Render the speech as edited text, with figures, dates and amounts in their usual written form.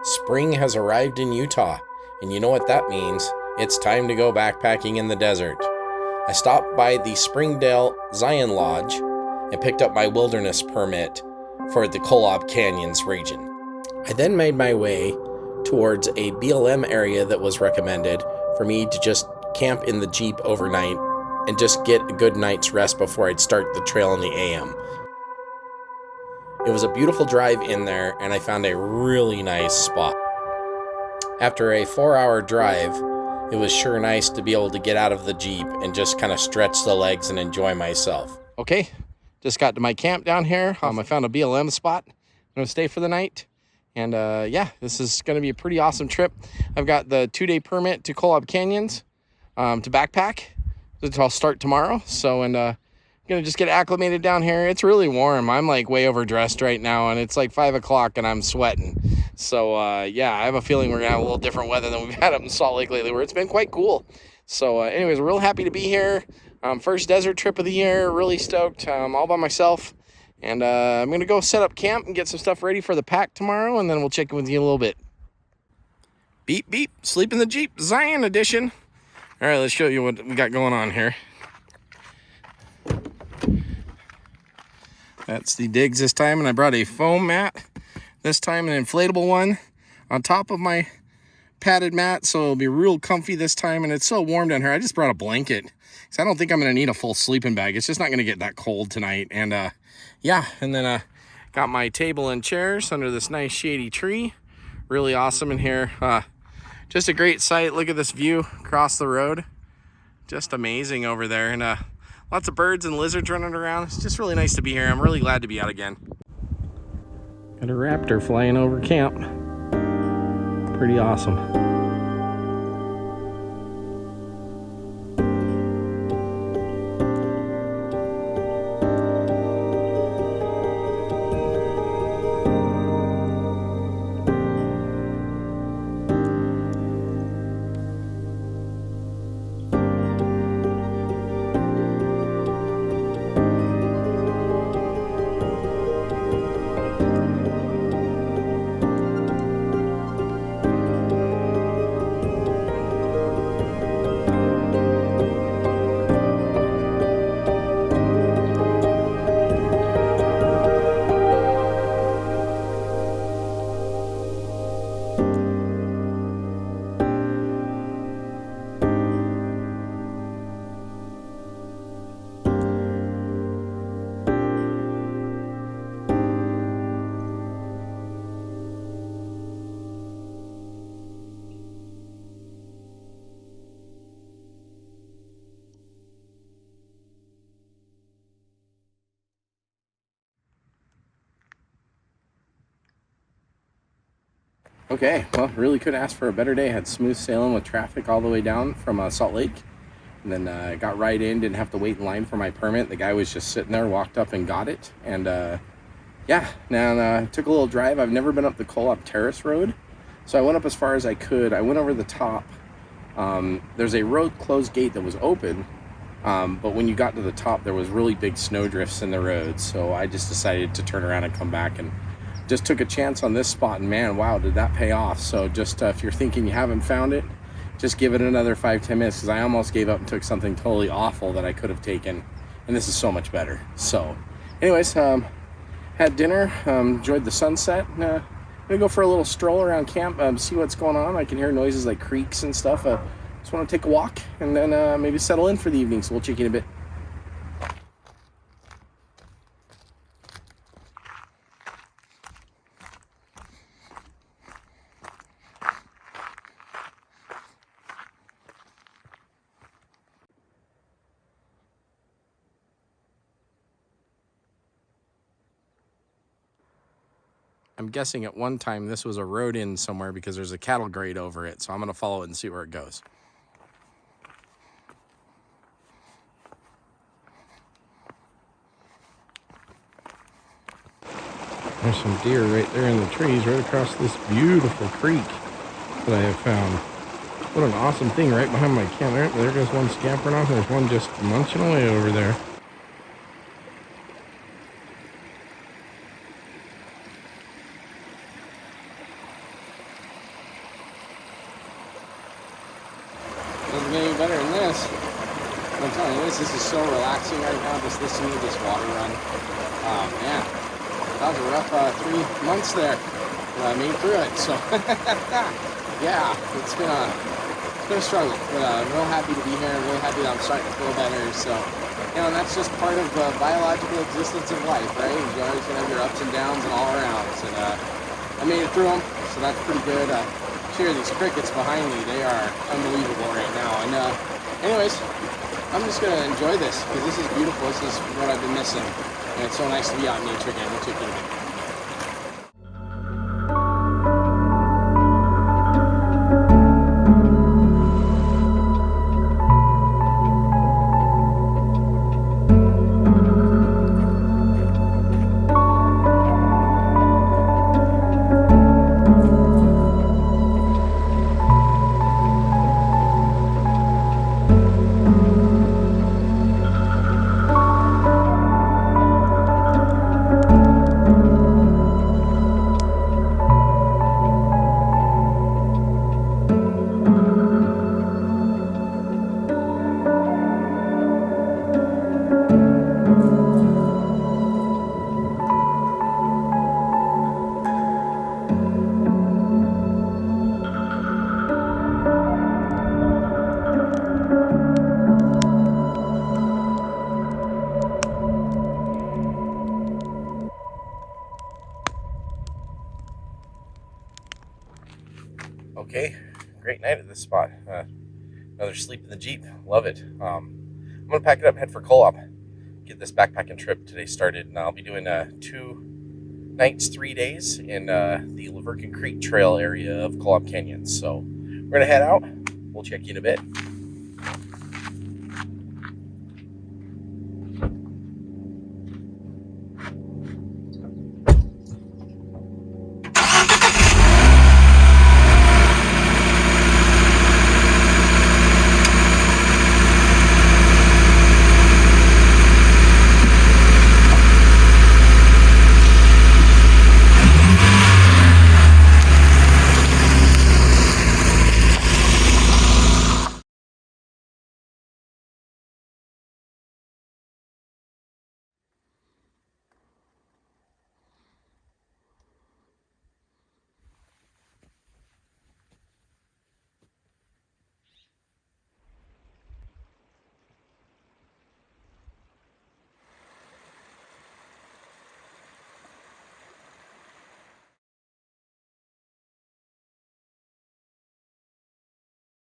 Spring has arrived in Utah, and you know what that means. It's time to go backpacking in the desert. I stopped by the Springdale Zion Lodge and picked up my wilderness permit for the Kolob Canyons region. I then made my way towards a BLM area that was recommended for me to just camp in the Jeep overnight and just get a good night's rest before I'd start the trail in the AM. It was a beautiful drive in there, and I found a really nice spot. After a 4-hour drive, it was sure nice to be able to get out of the Jeep and just kind of stretch the legs and enjoy myself. Okay, just got to my camp down here. I found a BLM spot. I'm going to stay for the night. And yeah, this is going to be a pretty awesome trip. I've got the 2-day permit to Kolob Canyons to backpack. I'll start tomorrow. So, and gonna just get acclimated down here. It's really warm. I'm like way overdressed right now, and it's like 5 o'clock and I'm sweating. So yeah, I have a feeling we're gonna have a little different weather than we've had up in Salt Lake lately, where it's been quite cool. So anyways, we're real happy to be here. First desert trip of the year. Really stoked. All by myself. And I'm gonna go set up camp and get some stuff ready for the pack tomorrow, and then we'll check in with you in a little bit. Beep beep, sleep in the Jeep, Zion edition. All right, let's show you what we got going on here. That's the digs this time, and I brought a foam mat this time, an inflatable one on top of my padded mat, so it'll be real comfy this time. And it's so warm down here, I just brought a blanket because I don't think I'm gonna need a full sleeping bag. It's just not gonna get that cold tonight. And yeah, and then got my table and chairs under this nice shady tree. Really awesome in here. Just a great sight. Look at this view across the road. Just amazing over there. And lots of birds and lizards running around. It's just really nice to be here. I'm really glad to be out again. Got a raptor flying over camp. Pretty awesome. Okay, well, really couldn't ask for a better day. Had smooth sailing with traffic all the way down from Salt Lake. And then got right in, didn't have to wait in line for my permit. The guy was just sitting there, walked up and got it. And yeah, now took a little drive. I've never been up the Kolob Terrace Road. So I went up as far as I could. I went over the top. There's a road closed gate that was open. But when you got to the top, there was really big snow drifts in the road. So I just decided to turn around and come back, and just took a chance on this spot, and man, wow, did that pay off. So just if you're thinking you haven't found it, just give it another 5-10 minutes, because I almost gave up and took something totally awful that I could have taken, and this is so much better. So anyways, had dinner, enjoyed the sunset. I'm gonna go for a little stroll around camp, see what's going on. I can hear noises like creaks and stuff. Just want to take a walk and then maybe settle in for the evening, so we'll check in a bit. I'm guessing at one time this was a road in somewhere because there's a cattle grade over it. So I'm going to follow it and see where it goes. There's some deer right there in the trees right across this beautiful creek that I have found. What an awesome thing right behind my camp. There goes one scampering off, and there's one just munching away over there. doesn't get any better than this. I'm telling you, this is so relaxing right now, just listening to this water run. Man, that was a rough 3 months there, but I made through it. So, yeah, it's been a struggle, but I'm real happy to be here. I'm really happy that I'm starting to feel better. So, and that's just part of the biological existence of life, right? You're always gonna have your ups and downs and all arounds, and I made it through them, so that's pretty good. Hear these crickets behind me; they are unbelievable right now. And anyways, I'm just gonna enjoy this because this is beautiful. This is what I've been missing, and it's so nice to be out in nature again. We'll check in a bit. Okay, great night at this spot. Another sleep in the Jeep. Love it. I'm going to pack it up and head for co-op. Get this backpacking trip today started, and I'll be doing 2 nights, 3 days in the Lavercan Creek Trail area of Co-op Canyon. So we're going to head out. We'll check you in a bit.